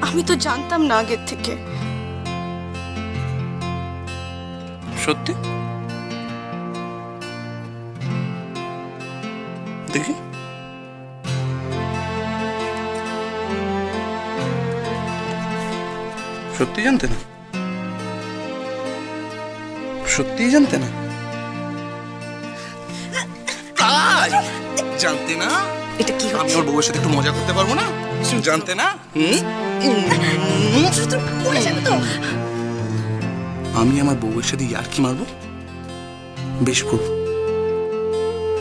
আমি তো জানতাম না আগের থেকে। সত্যি? দেখি। সত্যি জানতে না? সত্যিই জানতে না? তাই জানতে না? এটা কি আমি ওর বউয়ের সাথে একটু মজা করতে পারবো না? জানতে না? আমি আমার বউয়ের সাথে ইয়ার্কি মারবো? বেশ করবো,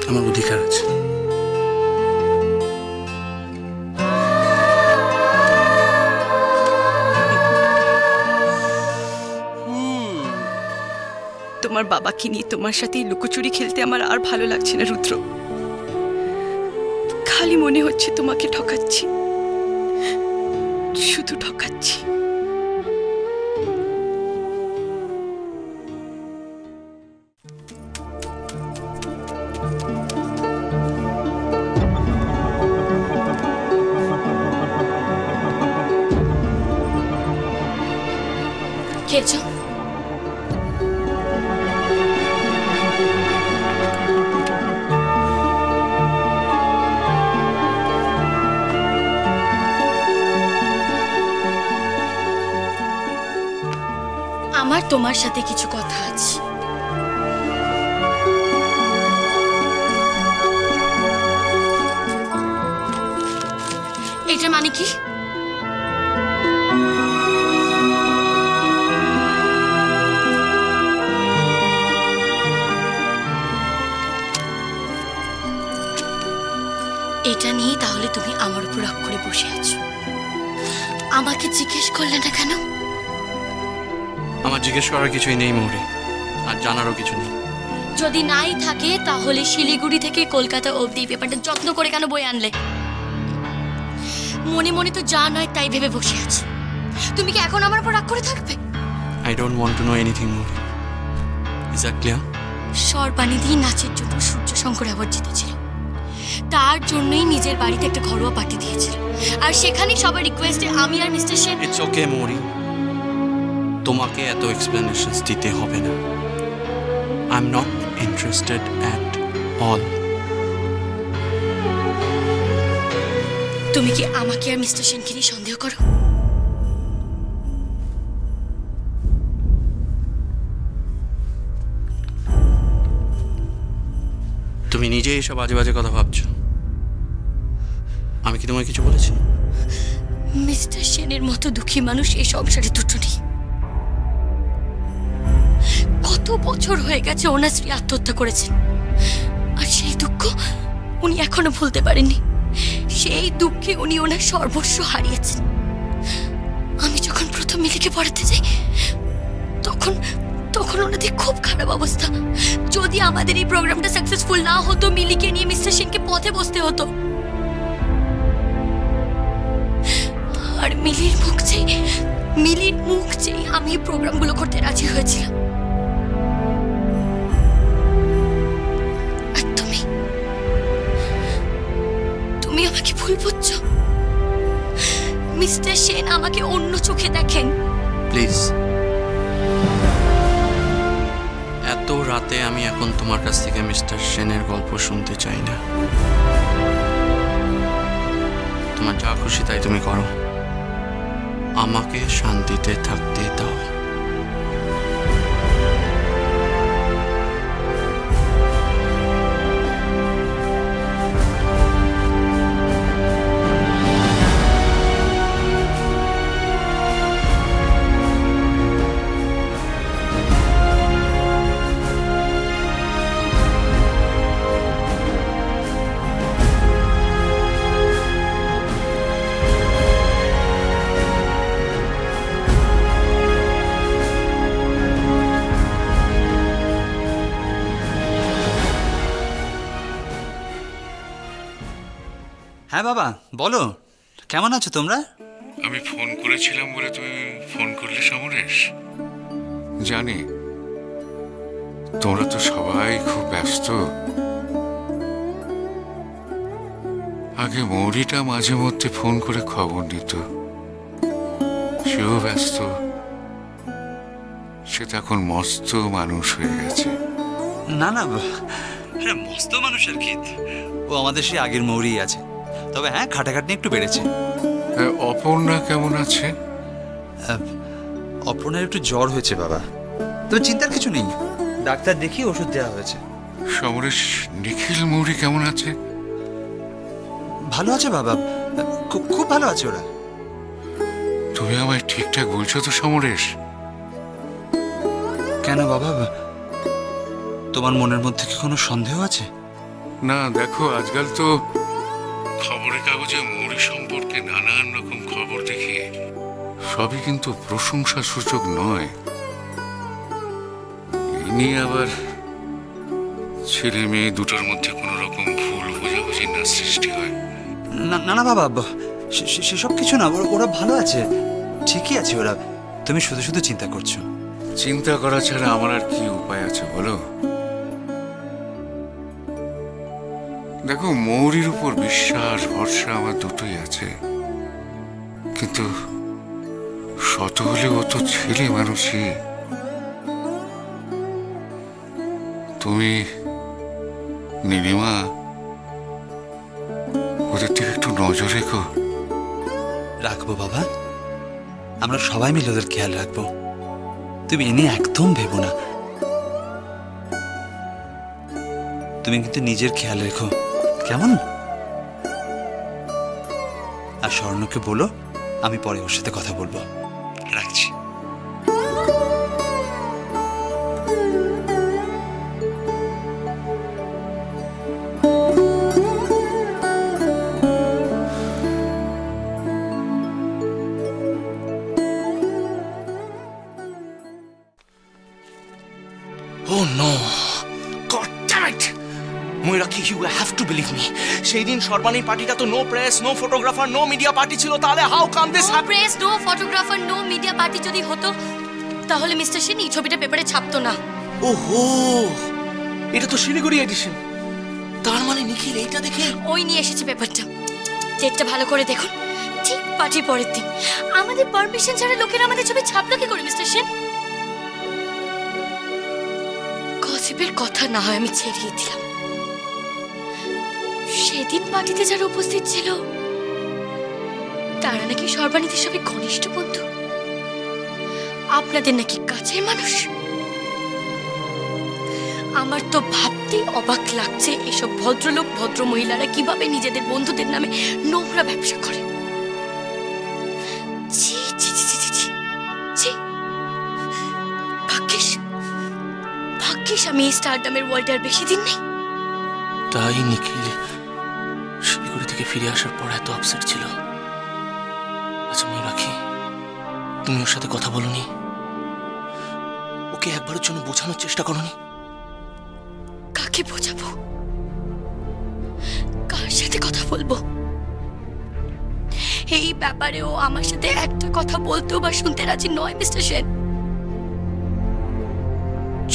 আমার অধিকার আছে। তোমার বাবাকে নিয়ে তোমার সাথে লুকোচুরি খেলতে আমার আর ভালো লাগছে না রুদ্র। খালি মনে হচ্ছে তোমাকে ঠকাচ্ছি, শুধু ঠকাচ্ছি। খেয়েছো? আমার তোমার সাথে কিছু কথা আছে। এটার মানে কি? এটা নিয়ে তাহলে তুমি আমার উপর রাগ করে বসে আছো। আমাকে জিজ্ঞেস করলে না কেন? আমার জিজ্ঞেস করার কিছুই নেই মৌরি, আর জানারও কিছু নেই। যদি নাই থাকে তাহলে শিলিগুড়ি থেকে কলকাতা অবধি পেপারটা যত্ন করে কেন বই আনলে? মনে মনে তো যা নয় তাই ভেবে বসে আছো। তুমি কি এখন আমার উপর রাগ করে থাকবে? I don't want to know anything মৌরি। Is that clear? সরপানি দিয়ে নাচের জন্য সূর্য শঙ্কর অ্যাওয়ার্ড জিতেছিল, তার জন্যই নিজের বাড়িতে একটা ঘরোয়া পার্টি দিয়েছিল, আর সেখানে সবার রিকোয়েস্টে আমি আর মিস্টার সেন। ইটস ওকে মৌরি, তোমাকে এত এক্সপ্লেনেশনস দিতে হবে না। I am not interested at all. তুমি কি আমাকে আর মিস্টার সেনকে নিয়ে সন্দেহ করো? তুমি নিজেই এসব বাজে বাজে কথা ভাবছো। আমি কি তোমায় কিছু বলেছি? মিস্টার সেনের মতো দুঃখী মানুষ এই সংসারে দুটো নেই। কত বছর হয়ে গেছে ওনার স্ত্রী আত্মহত্যা করেছেন, আর সেই দুঃখ উনি এখনো ভুলতে পারেননি। সেই দুঃখে উনি ওনার সর্বস্ব হারিয়েছেন। আমি যখন প্রথম মিলিকে পড়াতে যাই তখন ওনাদের খুব খারাপ অবস্থা। যদি আমাদের এই প্রোগ্রামটা সাকসেসফুল না হতো, মিলিকে নিয়ে মিস্টার সেনকে পথে বসতে হতো। আর মিলির মুখ চেয়ে আমি এই প্রোগ্রামগুলো করতে রাজি হয়েছিলাম। আর তুমি আমাকে ভুল বুঝছো। মিস্টার সেন আমাকে অন্য চোখে দেখেন। প্লিজ, এত রাতে আমি এখন তোমার কাছ থেকে মিস্টার সেনের গল্প শুনতে চাই না। তোমার যা খুশি তাই তুমি করো, আমাকে শান্তিতে থাকতে দাও। হ্যাঁ বাবা বলো, কেমন আছো তোমরা? আমি ফোন করেছিলাম বলে তুমি ফোন করলে সমরেশ। জানি তোমরা তো সবাই খুব ব্যস্ত। আগে মৌরিটা মাঝে মধ্যে ফোন করে খবর নিত, সেও ব্যস্ত। সে তো এখন মস্ত মানুষ হয়ে গেছে। না না, হ্যাঁ মস্ত মানুষ আর কি, ও আমাদের সে আগের মৌরি আছে। তবে হ্যাঁ খাটাখাটনি একটু বেড়েছে। অপর্ণা কেমন আছে? অপর্ণার একটু জ্বর হয়েছে বাবা, তবে চিন্তার কিছু নেই, ডাক্তার দেখিয়ে ওষুধ দেওয়া হয়েছে। সমরেশ, নিখিল মৌরি কেমন আছে? ভালো আছে বাবা, খুব ভালো আছে ওরা। তুমি আমায় ঠিকঠাক বলছো তো সমরেশ? কেন বাবা, তোমার মনের মধ্যে কি কোনো সন্দেহ আছে? না দেখো, আজকাল তো খবরের কাগজে মৌরি সম্পর্কে নানান রকম খবর দেখি, সবই কিন্তু প্রশংসা সূচক নয়। এই নিয়ে আবার ছেলে মেয়ে দুটোর মধ্যে কোনো রকম ভুল বোঝাবুঝি না সৃষ্টি হয়। না না বাবা, সেসব কিছু না, ওরা ভালো আছে, ঠিকই আছে ওরা। তুমি শুধু শুধু চিন্তা করছো। চিন্তা করা ছাড়া আমার আর কি উপায় আছে বলো? দেখো, মৌরির উপর বিশ্বাস ভরসা আমার দুটোই আছে, কিন্তু শত হলে ও তো ছেলে মানুষই। তুমি নীলিমা, ওদের দিকে একটু নজর রেখো। রাখবো বাবা, আমরা সবাই মিলে ওদের খেয়াল রাখবো। তুমি এ নিয়ে একদম ভেবো না। তুমি কিন্তু নিজের খেয়াল রেখো, কেমন? আর স্বর্ণকে বলো আমি পরে ওর সাথে কথা বলবো। রাখছি। Oh no! God damn it! Mayurakshi, you have to believe me. সেই দিন সর্বাণীর পার্টিটা তো no press, no photographer, no media party ছিল। তাহলে how come this happen? No press, no photographer, no media party যদি হতো, তাহলে মিস্টার সেন এই ছবিটা পেপারে ছাপতো না। ওহো, এটা তো শিলিগুড়ি এডিশন। তার মানে নিখিল এইটা দেখে ওই নিয়ে এসেছে পেপারটা। ডেটটা ভালো করে দেখুন, ঠিক পার্টির পরের দিন। আমাদের পারমিশন ছাড়া লোকেরা আমাদের ছবি ছাপলো কি করে মিস্টার সেন? গসিপের কথা না হয় আমি ছেড়িয়ে দিলাম, সেদিন পার্টিতে যারা উপস্থিত ছিল তারা নাকি সর্বাণীদের সবাই ঘনিষ্ঠ বন্ধু, আপনাদের নাকি কাছের মানুষ। আমার তো ভাবতেই অবাক লাগছে এসব ভদ্রলোক ভদ্র মহিলারা কিভাবে নিজেদের বন্ধুদের নামে নোংরা ব্যবসা করে। ছি ছি ছি ছি ছি ছি। ভাগ্যিস আমি এই স্টারডামের ওয়ার্ল্ডে আর বেশি দিন নেই। তাই নিখিল শিলিগুড়ি থেকে ফিরে আসার পর এত আপসেট ছিল। আচ্ছা ময়ূরাক্ষী, তুমি ওর সাথে কথা বলনি? ওকে একবারের জন্য বোঝানোর চেষ্টা করনি? কাকে বোঝাবো? কার সাথে কথা বলবো? এই ব্যাপারে ও আমার সাথে একটা কথা বলতেও বা শুনতে রাজি নয় মিস্টার সেন।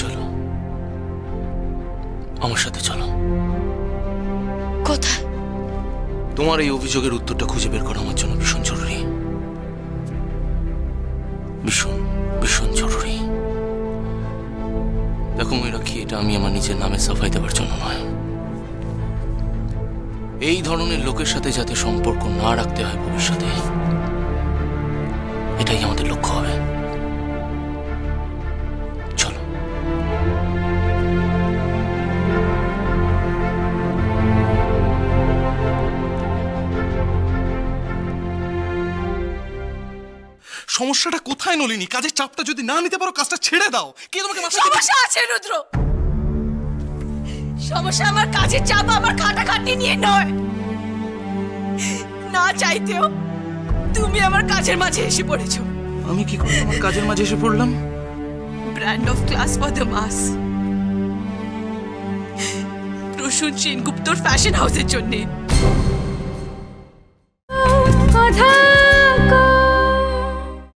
চলো আমার সাথে, চলো। কোথায়? তোমার এই অভিযোগের উত্তরটা খুঁজে বের করা আমার জন্য ভীষণ জরুরি, ভীষণ ভীষণ জরুরি। দেখো ময়ূরাক্ষী, এটা আমি আমার নিজের নামে সাফাই দেওয়ার জন্য নয়। এই ধরনের লোকের সাথে যাতে সম্পর্ক না রাখতে হয় ভবিষ্যতে, এটাই আমাদের লক্ষ্য হবে। চলো। সমস্যাটা কোথায় নলিনী? কাজের চাপটা যদি না নিতে পারো কাজটা ছেড়ে দাও। কে তোমাকে সমস্যা আছে রুদ্র, সমস্যা আমার কাজের চাপ, আমার খাটাখাটনি নিয়ে নয়। না চাইতেও তুমি আমার কাজের মাঝে এসে পড়েছো। আমি কি করে আমার কাজের মাঝে এসে পড়লাম? Brand of class for the mass, Prasoon সেনগুপ্তর ফ্যাশন হাউসের জন্য।